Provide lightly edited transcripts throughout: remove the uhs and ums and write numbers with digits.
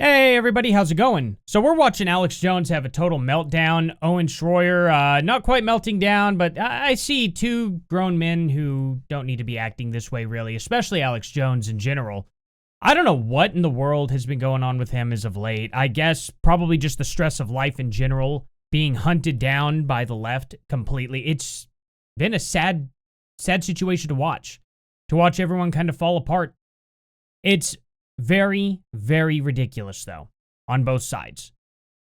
Hey everybody, how's it going? So we're watching Alex Jones have a total meltdown. Owen Shroyer, not quite melting down, but I see two grown men who don't need to be acting this way really, especially Alex Jones in general. I don't know what in the world has been going on with him as of late. I guess probably just the stress of life in general, being hunted down by the left completely. It's been a sad situation to watch everyone kind of fall apart. It's very, very ridiculous, though, on both sides.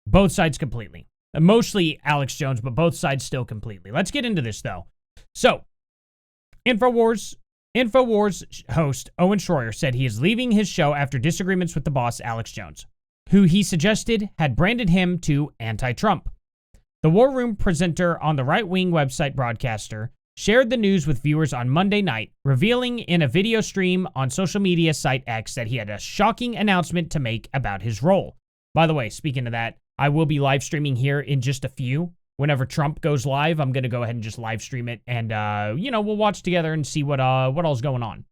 Both sides completely. Mostly Alex Jones, but both sides still completely. Let's get into this, though. So, InfoWars host Owen Shroyer said he is leaving his show after disagreements with the boss, Alex Jones, who he suggested had branded him to anti-Trump. The War Room presenter on the right-wing website broadcaster shared the news with viewers on Monday night, revealing in a video stream on social media site X that he had a shocking announcement to make about his role. By the way, speaking of that, I will be live streaming here in just a few. Whenever Trump goes live, I'm going to go ahead and just live stream it, and, we'll watch together and see what all's going on.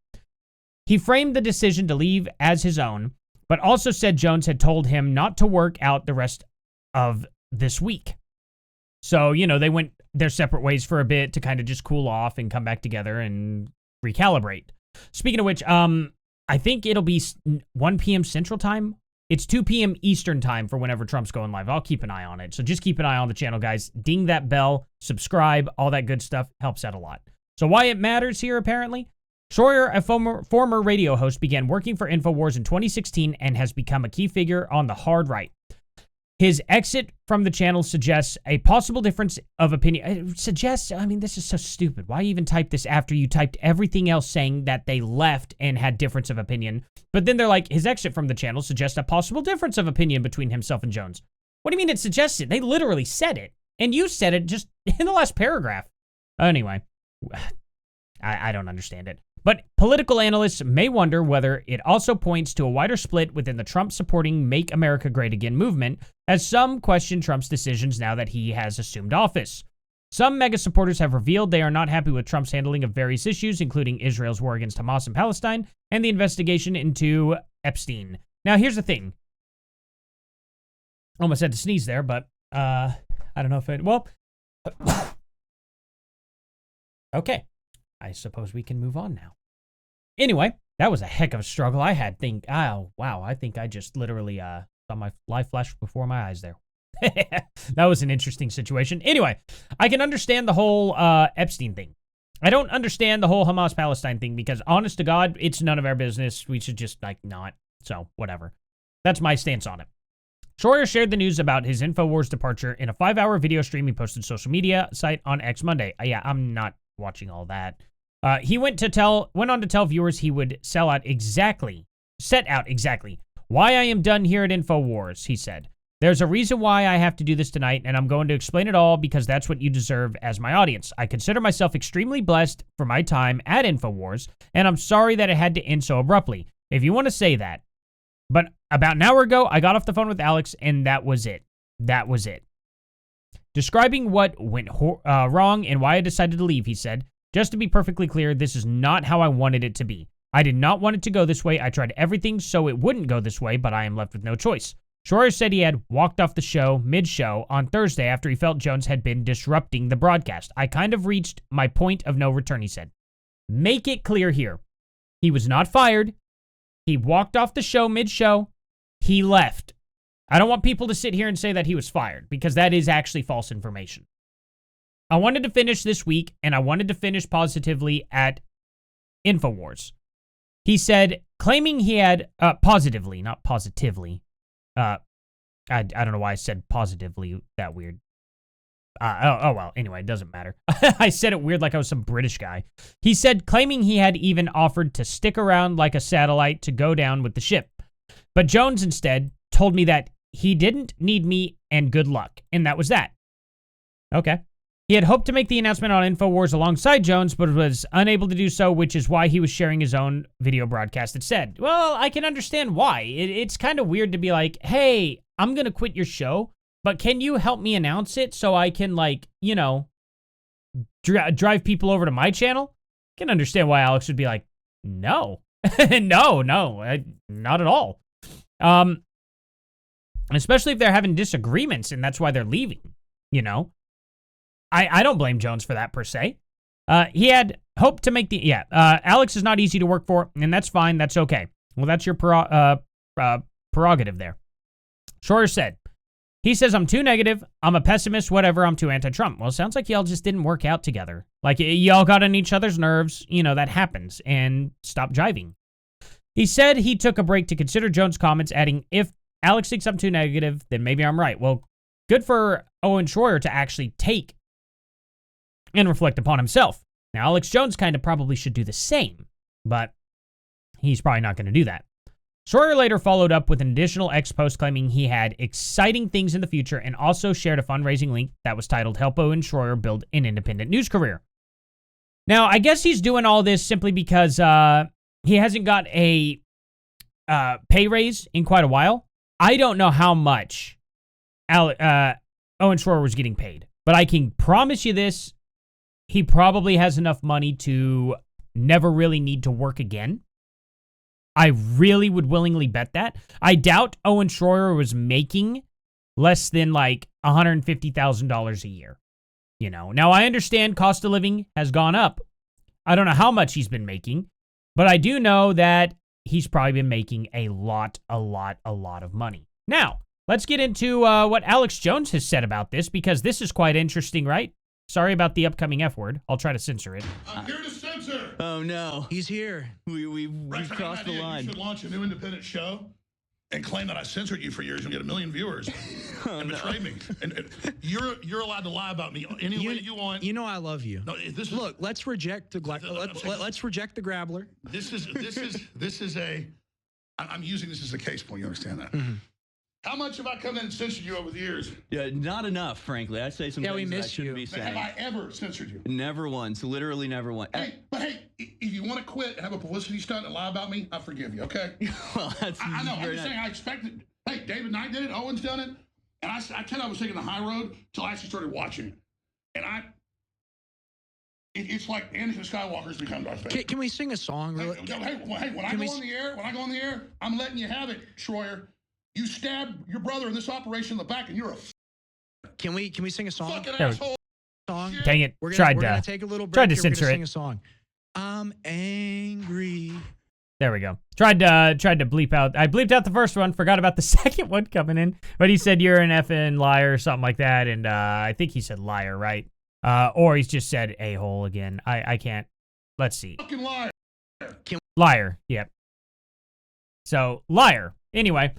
He framed the decision to leave as his own, but also said Jones had told him not to work out the rest of this week. So, they went their separate ways for a bit to kind of just cool off and come back together and recalibrate. Speaking of which, I think it'll be 1 p.m. Central Time. It's 2 p.m. Eastern Time for whenever Trump's going live. I'll keep an eye on it. So just keep an eye on the channel, guys. Ding that bell, subscribe, all that good stuff helps out a lot. So why it matters here, apparently? Shroyer, a former radio host, began working for InfoWars in 2016 and has become a key figure on the hard right. His exit from the channel suggests a possible difference of opinion. It suggests, this is so stupid. Why even type this after you typed everything else saying that they left and had difference of opinion? But then they're like, his exit from the channel suggests a possible difference of opinion between himself and Jones. What do you mean it suggests it? They literally said it. And you said it just in the last paragraph. Anyway, I don't understand it. But political analysts may wonder whether it also points to a wider split within the Trump-supporting Make America Great Again movement, as some question Trump's decisions now that he has assumed office. Some MAGA supporters have revealed they are not happy with Trump's handling of various issues, including Israel's war against Hamas and Palestine, and the investigation into Epstein. Now, here's the thing. Almost had to sneeze there, but I don't know if it... Well... Okay. I suppose we can move on now. Anyway, that was a heck of a struggle. I think I just literally saw my life flash before my eyes there. That was an interesting situation. Anyway, I can understand the whole Epstein thing. I don't understand the whole Hamas-Palestine thing because, honest to God, it's none of our business. We should just, not. So, whatever. That's my stance on it. Shroyer shared the news about his InfoWars departure in a 5-hour video stream he posted to social media site on X Monday. Yeah, I'm not watching all that. He went on to tell viewers he would set out exactly why I am done here at InfoWars, he said. There's a reason why I have to do this tonight, and I'm going to explain it all because that's what you deserve as my audience. I consider myself extremely blessed for my time at InfoWars, and I'm sorry that it had to end so abruptly, if you want to say that. But about an hour ago, I got off the phone with Alex, and that was it. That was it. Describing what went wrong and why I decided to leave, he said, just to be perfectly clear, this is not how I wanted it to be. I did not want it to go this way. I tried everything so it wouldn't go this way, but I am left with no choice. Shroyer said he had walked off the show mid-show on Thursday after he felt Jones had been disrupting the broadcast. I kind of reached my point of no return, he said. Make it clear here. He was not fired. He walked off the show mid-show. He left. I don't want people to sit here and say that he was fired because that is actually false information. I wanted to finish this week, and I wanted to finish positively at InfoWars. He said, claiming he had, positively, not positively. I don't know why I said positively that weird. Well, anyway, it doesn't matter. I said it weird like I was some British guy. He said, claiming he had even offered to stick around like a satellite to go down with the ship. But Jones instead told me that he didn't need me and good luck, and that was that. Okay. He had hoped to make the announcement on InfoWars alongside Jones, but was unable to do so, which is why he was sharing his own video broadcast instead. Well, I can understand why. It's kind of weird to be like, hey, I'm going to quit your show, but can you help me announce it so I can, drive people over to my channel? I can understand why Alex would be like, no. No, not at all. And especially if they're having disagreements and that's why they're leaving, you know? I don't blame Jones for that per se. He had hoped to make Alex is not easy to work for, and that's fine. That's okay. Well, that's your prerogative there. Shroyer said, he says, I'm too negative. I'm a pessimist, whatever. I'm too anti-Trump. Well, it sounds like y'all just didn't work out together. Like, y'all got on each other's nerves. You know, that happens. And stop jiving. He said he took a break to consider Jones' comments, adding, if Alex thinks I'm too negative, then maybe I'm right. Well, good for Owen Shroyer to actually take and reflect upon himself. Now, Alex Jones kind of probably should do the same, but he's probably not going to do that. Shroyer later followed up with an additional X post claiming he had exciting things in the future and also shared a fundraising link that was titled Help Owen Shroyer Build an Independent News Career. Now, I guess he's doing all this simply because he hasn't got a pay raise in quite a while. I don't know how much Owen Shroyer was getting paid, but I can promise you this, he probably has enough money to never really need to work again. I really would willingly bet that. I doubt Owen Shroyer was making less than like $150,000 a year. You know, now I understand cost of living has gone up. I don't know how much he's been making, but I do know that he's probably been making a lot of money. Now, let's get into what Alex Jones has said about this, because this is quite interesting, right? Sorry about the upcoming F word. I'll try to censor it. I'm here to censor. Oh no, he's here. We've crossed the line. You should launch a new independent show and claim that I censored you for years and get 1 million viewers and betray me. And you're allowed to lie about me any way you want. You know I love you. No, look. Let's reject the let's reject the grabbler. This is a. I'm using this as a case point. You understand that? Mm-hmm. How much have I come in and censored you over the years? Yeah, not enough, frankly. I'd say some things that I shouldn't be saying. Have I ever censored you? Never once. Literally never once. Hey, if you want to quit and have a publicity stunt and lie about me, I forgive you, okay? Well, that's I know. I'm just saying I expected. Hey, David Knight did it. Owen's done it. And I tell you, I was taking the high road until I actually started watching it. And it's like Anakin Skywalker's become Darth Vader. Can we sing a song? Hey, when I go on the air, I'm letting you have it, Shroyer. You stabbed your brother in this operation in the back, and you're a Can we sing a song? fucking asshole. Song. Dang it! We're Tried gonna take a little break. Tried to here. censor We're it. Sing a song. I'm angry. There we go. Tried to bleep out. I bleeped out the first one. Forgot about the second one coming in. But he said you're an effing liar or something like that. And I think he said liar, right? Or he's just said a-hole again. I can't. Let's see. Fucking liar. Liar. Yep. So liar. Anyway.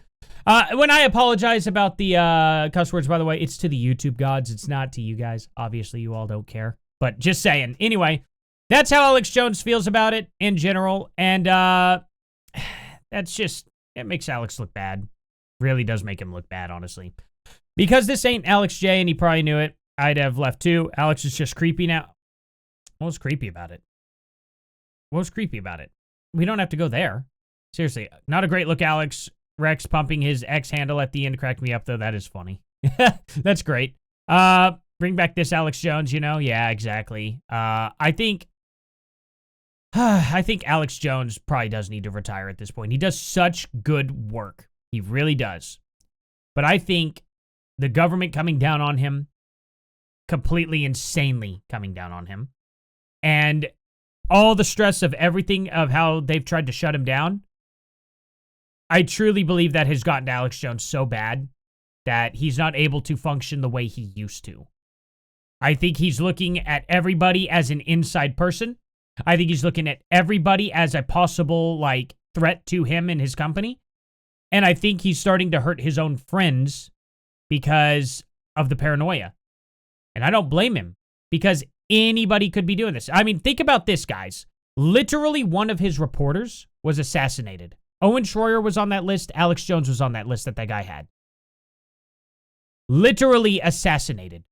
When I apologize about the cuss words, by the way, it's to the YouTube gods. It's not to you guys. Obviously, you all don't care. But just saying. Anyway, that's how Alex Jones feels about it in general. And that's just, it makes Alex look bad. Really does make him look bad, honestly. Because this ain't Alex J, and he probably knew it, I'd have left too. Alex is just creepy now. What was creepy about it? What was creepy about it? We don't have to go there. Seriously, not a great look, Alex. Rex pumping his X handle at the end cracked me up, though. That is funny. That's great. Bring back this Alex Jones, you know? Yeah, exactly. I think Alex Jones probably does need to retire at this point. He does such good work. He really does. But I think the government coming down on him, completely insanely coming down on him, and all the stress of everything of how they've tried to shut him down, I truly believe that has gotten to Alex Jones so bad that he's not able to function the way he used to. I think he's looking at everybody as an inside person. I think he's looking at everybody as a possible, like, threat to him and his company. And I think he's starting to hurt his own friends because of the paranoia. And I don't blame him, because anybody could be doing this. I mean, think about this, guys. Literally one of his reporters was assassinated. Owen Shroyer was on that list. Alex Jones was on that list that guy had. Literally assassinated.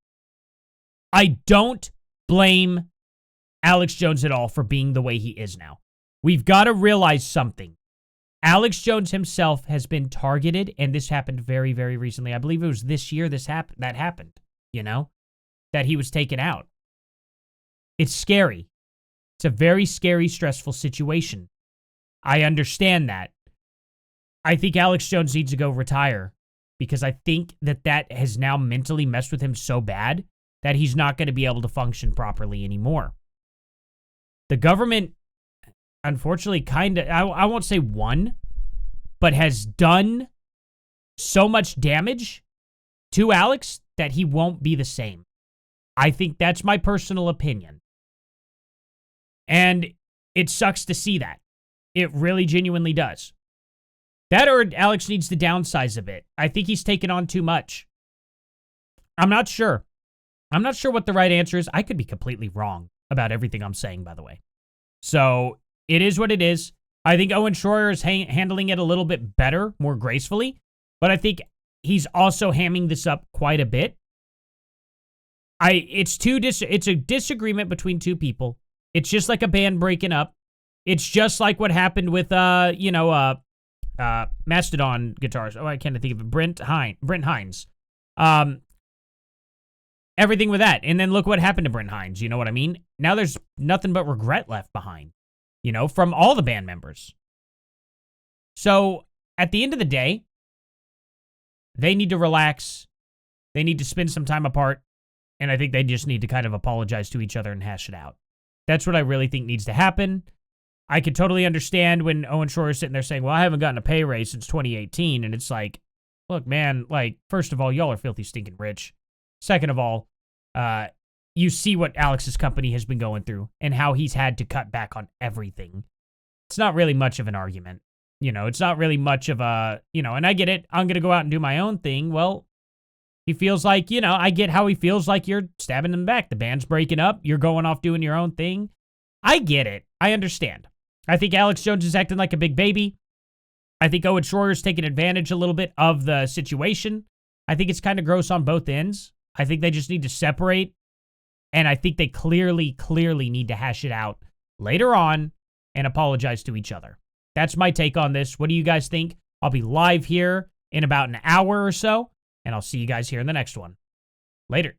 I don't blame Alex Jones at all for being the way he is now. We've got to realize something. Alex Jones himself has been targeted, and this happened very, very recently. I believe it was this year that happened, you know, that he was taken out. It's scary. It's a very scary, stressful situation. I understand that. I think Alex Jones needs to go retire because I think that has now mentally messed with him so bad that he's not going to be able to function properly anymore. The government, unfortunately, I won't say won, but has done so much damage to Alex that he won't be the same. I think that's my personal opinion. And it sucks to see that. It really genuinely does. That or Alex needs to downsize a bit. I think he's taken on too much. I'm not sure. I'm not sure what the right answer is. I could be completely wrong about everything I'm saying, by the way. So it is what it is. I think Owen Shroyer is handling it a little bit better, more gracefully. But I think he's also hamming this up quite a bit. It's a disagreement between two people. It's just like a band breaking up. It's just like what happened with Mastodon guitars. Oh, I can't think of it. Brent Hines. Everything with that. And then look what happened to Brent Hines. You know what I mean? Now there's nothing but regret left behind, from all the band members. So at the end of the day, they need to relax. They need to spend some time apart. And I think they just need to kind of apologize to each other and hash it out. That's what I really think needs to happen. I could totally understand when Owen Shroyer is sitting there saying, well, I haven't gotten a pay raise since 2018. And it's like, look, man, first of all, y'all are filthy stinking rich. Second of all, you see what Alex's company has been going through and how he's had to cut back on everything. It's not really much of an argument. It's not really much of a, and I get it. I'm going to go out and do my own thing. Well, he feels like, I get how he feels like you're stabbing him back. The band's breaking up. You're going off doing your own thing. I get it. I understand. I think Alex Jones is acting like a big baby. I think Owen Shroyer is taking advantage a little bit of the situation. I think it's kind of gross on both ends. I think they just need to separate. And I think they clearly need to hash it out later on and apologize to each other. That's my take on this. What do you guys think? I'll be live here in about an hour or so, and I'll see you guys here in the next one. Later.